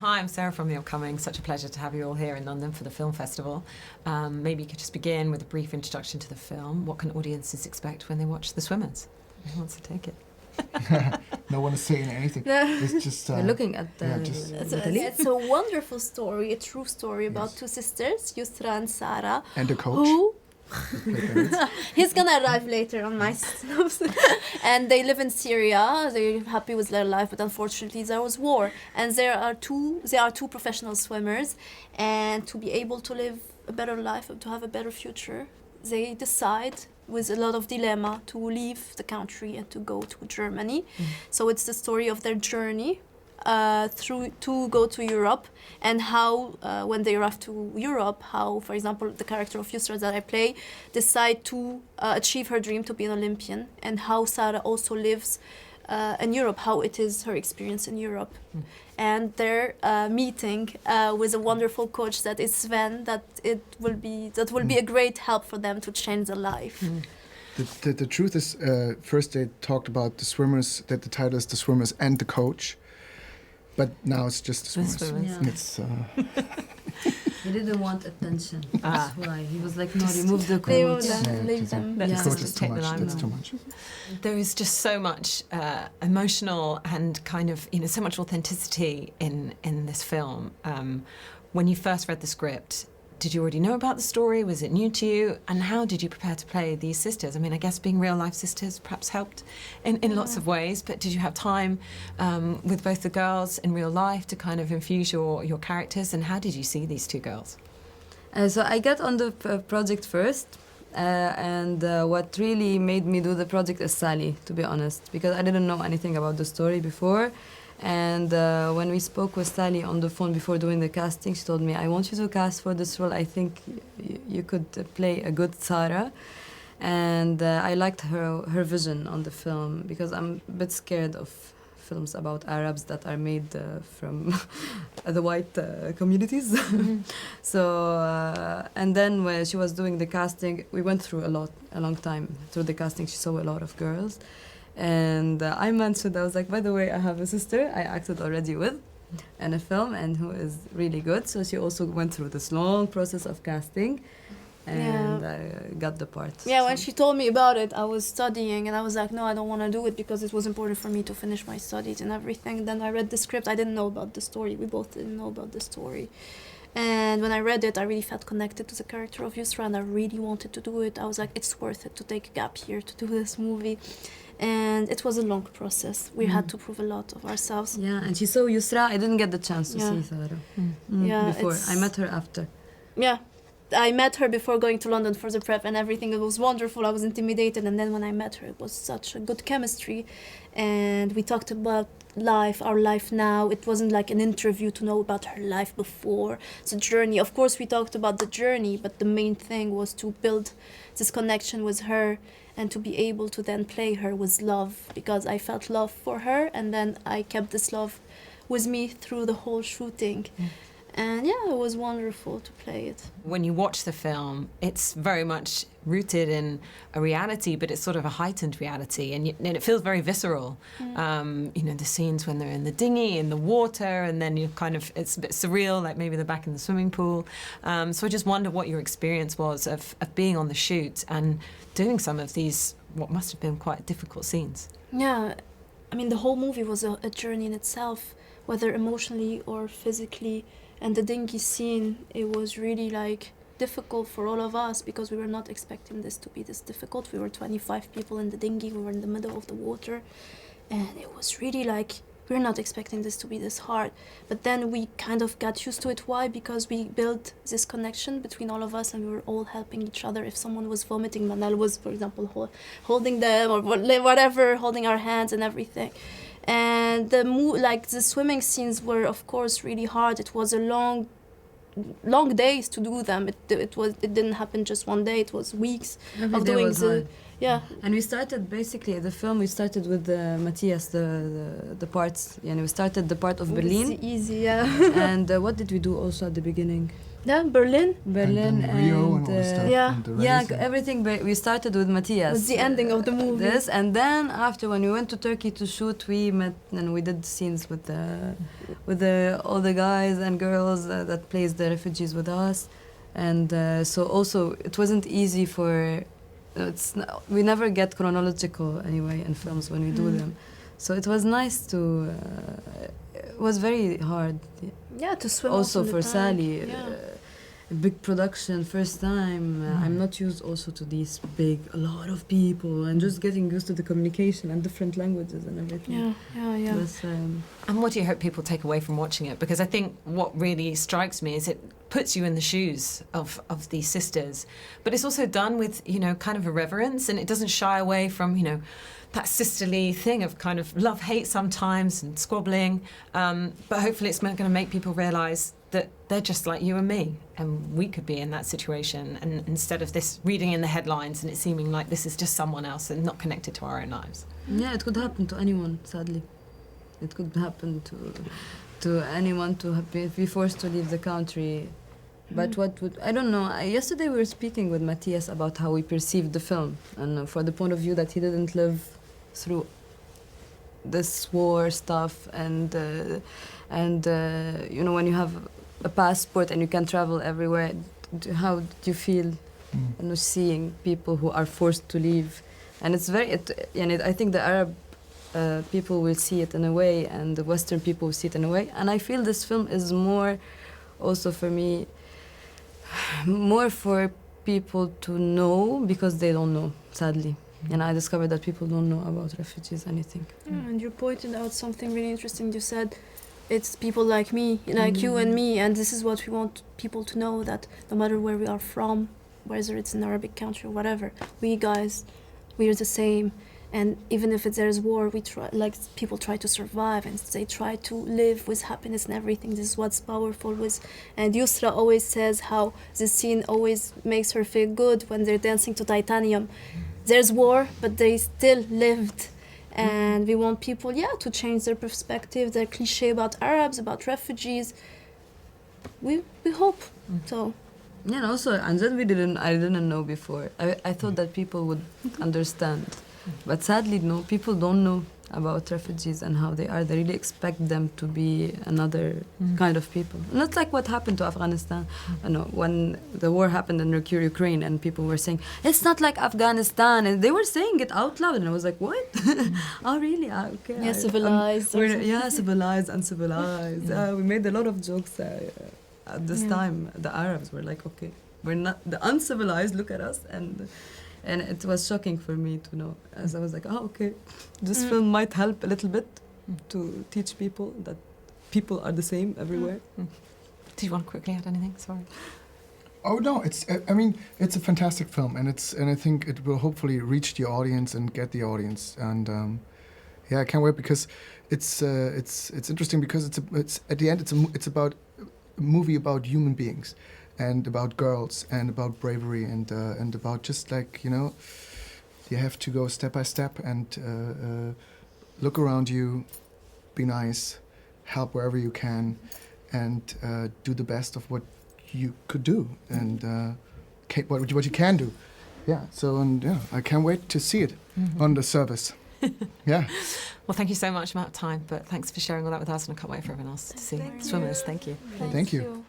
Hi, I'm Sarah from The Upcoming. Such a pleasure to have you all here in London for the film festival. Maybe you could just begin with a brief introduction to the film. What can audiences expect when they watch The Swimmers? Who wants to take it? No one is saying anything. It's just We're looking at the It's a wonderful story, a true story about two sisters, Yusra and Sarah. And the coach. He's gonna arrive later on my synopsis. And they live in Syria. They're happy with their life, but unfortunately there was war. And they are two professional swimmers. And to be able to live a better life, to have a better future, they decide with a lot of dilemma to leave the country and to go to Germany. So it's the story of their journey to go to Europe, and how when they arrive to Europe, how, for example, the character of Yusra that I play decide to achieve her dream to be an Olympian, and how Sarah also lives in Europe, how it is her experience in Europe. And their meeting with a wonderful coach that is Sven, that will be a great help for them to change their life. The truth is, first they talked about the swimmers, that the title is The Swimmers and the Coach, but now it's just The Swimmers. Yeah. It's, he didn't want attention. That's why he was like, no, remove the They will coach. leave them. Let's the Yeah. coach just is too take the much. limelight. That's too much. There is just so much emotional and kind of, so much authenticity in this film. When you first read the script, did you already know about the story? Was it new to you? And how did you prepare to play these sisters? I mean, I guess being real-life sisters perhaps helped in lots of ways, but did you have time with both the girls in real life to kind of infuse your characters? And how did you see these two girls? So I got on the project first, and what really made me do the project is Sally, to be honest, because I didn't know anything about the story before. And when we spoke with Sally on the phone before doing the casting, she told me, I want you to cast for this role. I think you could play a good Sarah. And I liked her vision on the film, because I'm a bit scared of films about Arabs that are made from the white communities. So, and then when she was doing the casting, we went through a long time through the casting. She saw a lot of girls. And I mentioned, I was like, by the way, I have a sister I acted already with in a film and who is really good. So she also went through this long process of casting and got the part. Yeah, when she told me about it, I was studying and I was like, no, I don't want to do it because it was important for me to finish my studies and everything. Then I read the script. I didn't know about the story. We both didn't know about the story. And when I read it, I really felt connected to the character of Yusra and I really wanted to do it. I was like, it's worth it to take a gap here to do this movie. And it was a long process. We had to prove a lot of ourselves. Yeah, and she saw Yusra. I didn't get the chance to see Sarah before. I met her after. Yeah, I met her before going to London for the prep and everything. It was wonderful. I was intimidated. And then when I met her, it was such a good chemistry. And we talked about life, our life now. It wasn't like an interview to know about her life before. It's a journey. Of course, we talked about the journey, but the main thing was to build this connection with her and to be able to then play her with love, because I felt love for her, and then I kept this love with me through the whole shooting. And yeah, it was wonderful to play it. When you watch the film, it's very much rooted in a reality, but it's sort of a heightened reality, and it feels very visceral. The scenes when they're in the dinghy, in the water, and then it's a bit surreal, like maybe they're back in the swimming pool. So I just wonder what your experience was of being on the shoot and doing some of these, what must have been quite difficult scenes. Yeah, I mean, the whole movie was a journey in itself, whether emotionally or physically. And the dinghy scene, it was really difficult for all of us because we were not expecting this to be this difficult. We were 25 people in the dinghy, we were in the middle of the water, and it was really we were not expecting this to be this hard. But then we kind of got used to it. Why? Because we built this connection between all of us and we were all helping each other. If someone was vomiting, Manal was, for example, holding them or whatever, holding our hands and everything. And the swimming scenes were, of course, really hard. It was a long days to do them. It didn't happen just one day. It was weeks Every of day doing was hard. Yeah. And we started basically the film. We started with Matthias, the parts. We started the part of Berlin. Easy, yeah. And what did we do also at the beginning? Yeah, Berlin. Berlin and Rio and all the stuff. yeah. And the yeah, race and- everything. We started with Matthias. Was the ending of the movie. This, and then after, when we went to Turkey to shoot, we met and we did scenes with all the guys and girls that plays the refugees with us, and so also it wasn't easy for. We never get chronological anyway in films when we do them, so it was nice to. It was very hard. Yeah, to swim Also off in for the tide. Sally, Yeah. a big production, first time. I'm not used also to these a lot of people, and just getting used to the communication and different languages and everything. Yeah. But, And what do you hope people take away from watching it? Because I think what really strikes me is it puts you in the shoes of these sisters, but it's also done with, kind of a reverence, and it doesn't shy away from, that sisterly thing of kind of love-hate sometimes and squabbling. But hopefully it's going to make people realise that they're just like you and me, and we could be in that situation, and instead of this reading in the headlines and it seeming like this is just someone else and not connected to our own lives. yeah, it could happen to anyone, sadly. It could happen to anyone to be forced to leave the country. But I don't know. Yesterday we were speaking with Matthias about how we perceived the film, and for the point of view that he didn't live through this war stuff, and when you have a passport and you can travel everywhere, how do you feel seeing people who are forced to leave? And it's I think the Arab people will see it in a way, and the Western people will see it in a way. And I feel this film is more, also for me, more for people to know, because they don't know, sadly. And I discovered that people don't know about refugees anything. Yeah, and you pointed out something really interesting. You said it's people like me, like you and me, and this is what we want people to know, that no matter where we are from, whether it's an Arabic country or whatever, we guys, we are the same. And even if there's war, people try to survive, and they try to live with happiness and everything. This is what's powerful with. And Yusra always says how this scene always makes her feel good when they're dancing to Titanium. There's war, but they still lived. And we want people, to change their perspective, their cliche about Arabs, about refugees. We hope so. Yeah, and also, and then I didn't know before. I thought that people would understand. But sadly, no, people don't know about refugees and how they are. They really expect them to be another kind of people. Not like what happened to Afghanistan. When the war happened in Ukraine and people were saying, it's not like Afghanistan. And they were saying it out loud. And I was like, what? Oh, really? Okay. Yeah, civilized. Civilized, uncivilized. We made a lot of jokes at this time. The Arabs were like, okay, we're not the uncivilized, look at us. And it was shocking for me to know, as I was like, okay, this film might help a little bit to teach people that people are the same everywhere. Do you want to quickly add anything? Sorry. Oh no, it's a fantastic film, and I think it will hopefully reach the audience and get the audience, and I can't wait, because it's interesting, because it's at the end it's about a movie about human beings, and about girls, and about bravery, and about just like, you have to go step by step, and look around you, be nice, help wherever you can, and do the best of what you could do, and what you can do. Yeah. So I can't wait to see it on the service. Yeah. Well, thank you so much. I'm out of time, but thanks for sharing all that with us, and I can't wait for everyone else to see Swimmers. Thank you. Thank you.